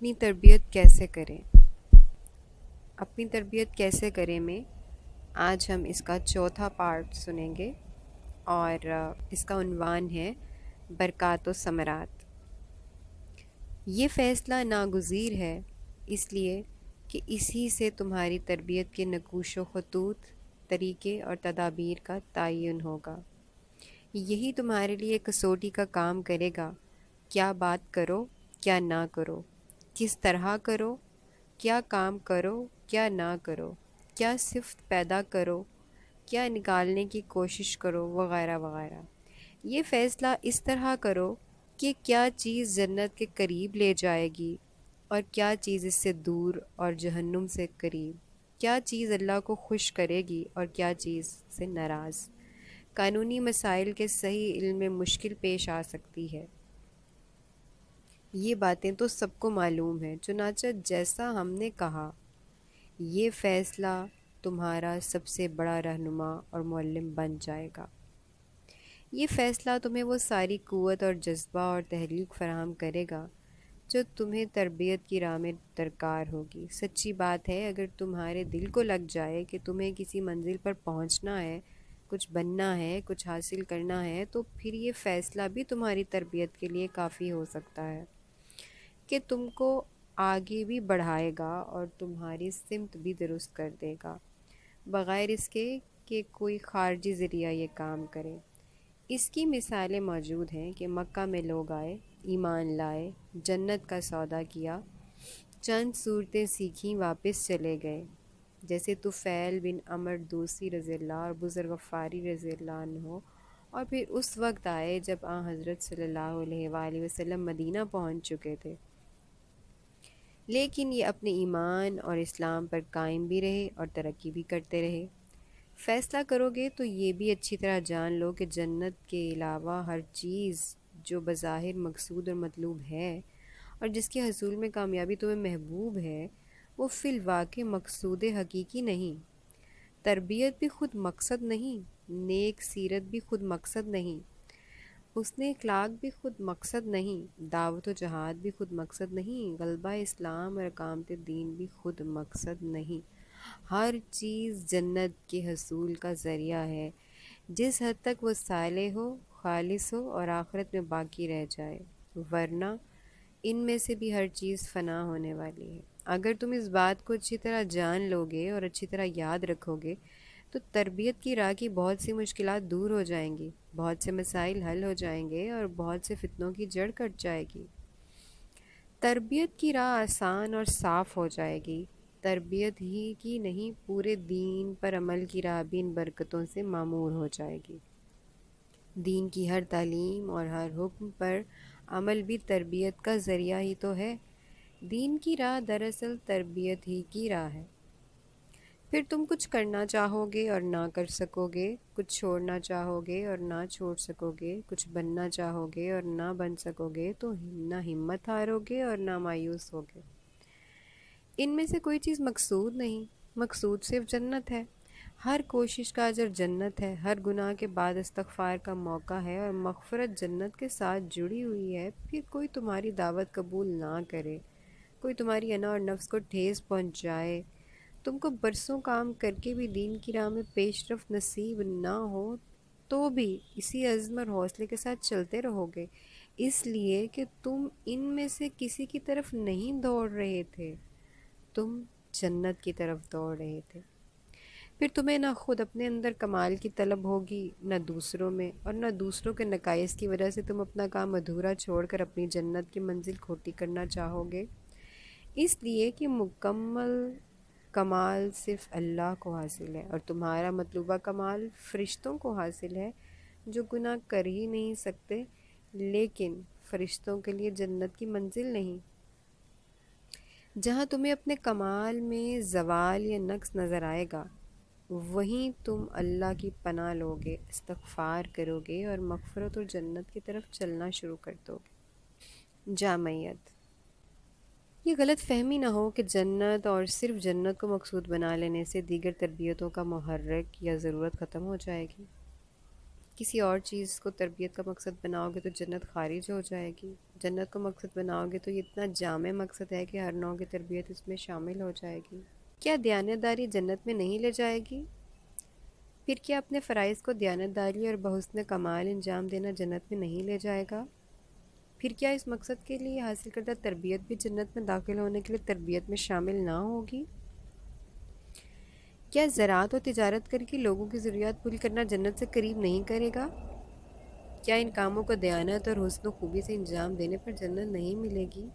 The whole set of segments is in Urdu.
اپنی تربیت کیسے کریں؟ اپنی تربیت کیسے کریں میں آج ہم اس کا چوتھا پارٹ سنیں گے، اور اس کا عنوان ہے برکات و ثمرات۔ یہ فیصلہ ناگزیر ہے، اس لیے کہ اسی سے تمہاری تربیت کے نقوش و خطوط، طریقے اور تدابیر کا تعین ہوگا۔ یہی تمہارے لیے کسوٹی کا کام کرے گا، کیا بات کرو کیا نہ کرو، کس طرح کرو، کیا کام کرو کیا نہ کرو، کیا صفت پیدا کرو، کیا نکالنے کی کوشش کرو، وغیرہ وغیرہ۔ یہ فیصلہ اس طرح کرو کہ کیا چیز جنت کے قریب لے جائے گی اور کیا چیز اس سے دور اور جہنم سے قریب، کیا چیز اللہ کو خوش کرے گی اور کیا چیز سے ناراض۔ قانونی مسائل کے صحیح علم میں مشکل پیش آ سکتی ہے، یہ باتیں تو سب کو معلوم ہیں، چنانچہ جیسا ہم نے کہا، یہ فیصلہ تمہارا سب سے بڑا رہنما اور معلم بن جائے گا۔ یہ فیصلہ تمہیں وہ ساری قوت اور جذبہ اور تحریک فراہم کرے گا جو تمہیں تربیت کی راہ میں درکار ہوگی۔ سچی بات ہے، اگر تمہارے دل کو لگ جائے کہ تمہیں کسی منزل پر پہنچنا ہے، کچھ بننا ہے، کچھ حاصل کرنا ہے، تو پھر یہ فیصلہ بھی تمہاری تربیت کے لیے کافی ہو سکتا ہے کہ تم کو آگے بھی بڑھائے گا اور تمہاری سمت بھی درست کر دے گا، بغیر اس کے کہ کوئی خارجی ذریعہ یہ کام کرے۔ اس کی مثالیں موجود ہیں کہ مکہ میں لوگ آئے، ایمان لائے، جنت کا سودا کیا، چند صورتیں سیکھیں، واپس چلے گئے، جیسے طفیل بن عمر دوسی رضی اللہ اور بزرگ غفاری رضی اللہ عنہ، اور پھر اس وقت آئے جب حضرت صلی اللہ علیہ وآلہ وسلم مدینہ پہنچ چکے تھے، لیکن یہ اپنے ایمان اور اسلام پر قائم بھی رہے اور ترقی بھی کرتے رہے۔ فیصلہ کرو گے تو یہ بھی اچھی طرح جان لو کہ جنت کے علاوہ ہر چیز جو بظاہر مقصود اور مطلوب ہے اور جس کے حصول میں کامیابی تمہیں محبوب ہے، وہ فی الواقع مقصود حقیقی نہیں۔ تربیت بھی خود مقصد نہیں، نیک سیرت بھی خود مقصد نہیں، حسن اخلاق بھی خود مقصد نہیں، دعوت و جہاد بھی خود مقصد نہیں، غلبہ اسلام اور اقامت دین بھی خود مقصد نہیں۔ ہر چیز جنت کے حصول کا ذریعہ ہے، جس حد تک وہ صالح ہو، خالص ہو اور آخرت میں باقی رہ جائے، ورنہ ان میں سے بھی ہر چیز فنا ہونے والی ہے۔ اگر تم اس بات کو اچھی طرح جان لو گے اور اچھی طرح یاد رکھو گے تو تربیت کی راہ کی بہت سی مشکلات دور ہو جائیں گی، بہت سے مسائل حل ہو جائیں گے اور بہت سے فتنوں کی جڑ کٹ جائے گی۔ تربیت کی راہ آسان اور صاف ہو جائے گی۔ تربیت ہی کی نہیں، پورے دین پر عمل کی راہ بھی ان برکتوں سے معمور ہو جائے گی۔ دین کی ہر تعلیم اور ہر حکم پر عمل بھی تربیت کا ذریعہ ہی تو ہے۔ دین کی راہ دراصل تربیت ہی کی راہ ہے۔ پھر تم کچھ کرنا چاہو گے اور نہ کر سکو گے، کچھ چھوڑنا چاہو گے اور نہ چھوڑ سکو گے، کچھ بننا چاہو گے اور نہ بن سکو گے، تو نہ ہمت ہارو گے اور نہ مایوس ہوگے۔ ان میں سے کوئی چیز مقصود نہیں، مقصود صرف جنت ہے۔ ہر کوشش کا اجر جنت ہے، ہر گناہ کے بعد استغفار کا موقع ہے اور مغفرت جنت کے ساتھ جڑی ہوئی ہے۔ پھر کوئی تمہاری دعوت قبول نہ کرے، کوئی تمہاری انا اور نفس کو ٹھیس پہنچائے، تم کو برسوں کام کر کے بھی دین کی راہ میں پیش رفت نصیب نہ ہو، تو بھی اسی عزم اور حوصلے کے ساتھ چلتے رہو گے، اس لیے کہ تم ان میں سے کسی کی طرف نہیں دوڑ رہے تھے، تم جنت کی طرف دوڑ رہے تھے۔ پھر تمہیں نہ خود اپنے اندر کمال کی طلب ہوگی، نہ دوسروں میں، اور نہ دوسروں کے نقائص کی وجہ سے تم اپنا کام ادھورا چھوڑ کر اپنی جنت کی منزل کھوٹی کرنا چاہو گے، اس لیے کہ مکمل کمال صرف اللہ کو حاصل ہے اور تمہارا مطلوبہ کمال فرشتوں کو حاصل ہے، جو گناہ کر ہی نہیں سکتے، لیکن فرشتوں کے لیے جنت کی منزل نہیں۔ جہاں تمہیں اپنے کمال میں زوال یا نقص نظر آئے گا، وہیں تم اللہ کی پناہ لوگے، استغفار کرو گے اور مغفرت اور جنت کی طرف چلنا شروع کر دو گے۔ جامعیت: یہ غلط فہمی نہ ہو کہ جنت اور صرف جنت کو مقصود بنا لینے سے دیگر تربیتوں کا محرک یا ضرورت ختم ہو جائے گی۔ کسی اور چیز کو تربیت کا مقصد بناؤ گے تو جنت خارج ہو جائے گی، جنت کو مقصد بناؤ گے تو یہ اتنا جامع مقصد ہے کہ ہر نوع کی تربیت اس میں شامل ہو جائے گی۔ کیا دیانتداری جنت میں نہیں لے جائے گی؟ پھر کیا اپنے فرائض کو دیانتداری اور بحسن کمال انجام دینا جنت میں نہیں لے جائے گا؟ پھر کیا اس مقصد کے لیے حاصل کردہ تربیت بھی جنت میں داخل ہونے کے لیے تربیت میں شامل نہ ہوگی؟ کیا زراعت اور تجارت کر کے لوگوں کی ضروریات پوری کرنا جنت سے قریب نہیں کرے گا؟ کیا ان کاموں کو دیانت اور حسن و خوبی سے انجام دینے پر جنت نہیں ملے گی؟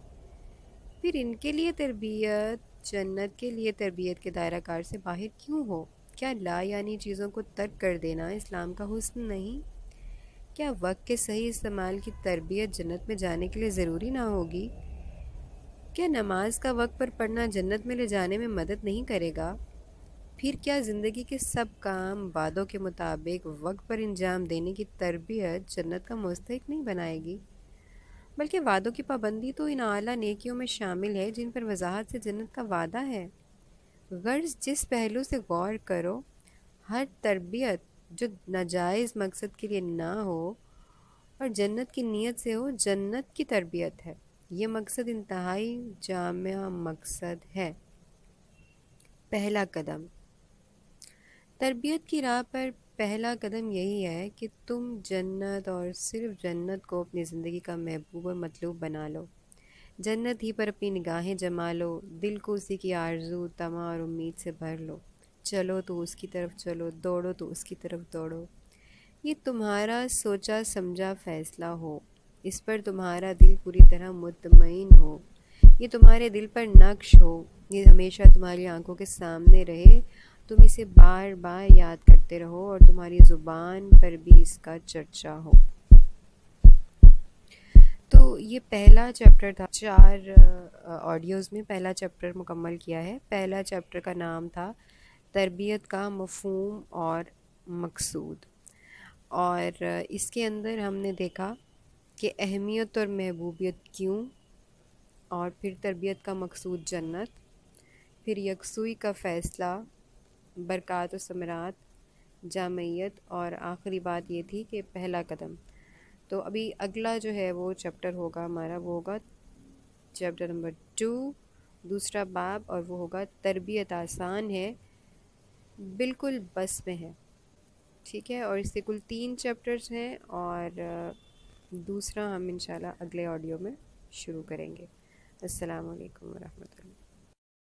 پھر ان کے لیے تربیت جنت کے لیے تربیت کے دائرہ کار سے باہر کیوں ہو؟ کیا لا یعنی چیزوں کو ترک کر دینا اسلام کا حسن نہیں؟ کیا وقت کے صحیح استعمال کی تربیت جنت میں جانے کے لیے ضروری نہ ہوگی؟ کیا نماز کا وقت پر پڑھنا جنت میں لے جانے میں مدد نہیں کرے گا؟ پھر کیا زندگی کے سب کام وعدوں کے مطابق وقت پر انجام دینے کی تربیت جنت کا مستحق نہیں بنائے گی؟ بلکہ وعدوں کی پابندی تو ان اعلیٰ نیکیوں میں شامل ہے جن پر وضاحت سے جنت کا وعدہ ہے۔ غرض جس پہلو سے غور کرو، ہر تربیت جو ناجائز مقصد کے لیے نہ ہو اور جنت کی نیت سے ہو جنت کی تربیت ہے۔ یہ مقصد انتہائی جامع مقصد ہے۔ پہلا قدم، تربیت کی راہ پر پہلا قدم یہی ہے کہ تم جنت اور صرف جنت کو اپنی زندگی کا محبوب اور مطلوب بنا لو۔ جنت ہی پر اپنی نگاہیں جما لو، دل کو اسی کی آرزو، طمع اور امید سے بھر لو۔ چلو تو اس کی طرف چلو، دوڑو تو اس کی طرف دوڑو۔ یہ تمہارا سوچا سمجھا فیصلہ ہو، اس پر تمہارا دل پوری طرح مطمئن ہو، یہ تمہارے دل پر نقش ہو، یہ ہمیشہ تمہاری آنکھوں کے سامنے رہے، تم اسے بار بار یاد کرتے رہو اور تمہاری زبان پر بھی اس کا چرچا ہو۔ تو یہ پہلا چیپٹر تھا، 4 آڈیوز میں پہلا چیپٹر مکمل کیا ہے۔ پہلا چیپٹر کا نام تھا تربیت کا مفہوم اور مقصود، اور اس کے اندر ہم نے دیکھا کہ اہمیت اور محبوبیت کیوں، اور پھر تربیت کا مقصود جنت، پھر یکسوئی کا فیصلہ، برکات و ثمرات، جامعیت، اور آخری بات یہ تھی کہ پہلا قدم۔ تو ابھی اگلا جو ہے وہ چیپٹر ہوگا ہمارا، وہ ہوگا چیپٹر نمبر 2، دوسرا باب، اور وہ ہوگا تربیت آسان ہے، بالکل بس میں ہے، ٹھیک ہے۔ اور اس سے کل 3 چیپٹرز ہیں، اور دوسرا ہم انشاءاللہ اگلے آڈیو میں شروع کریں گے۔ السلام علیکم ورحمۃ اللہ۔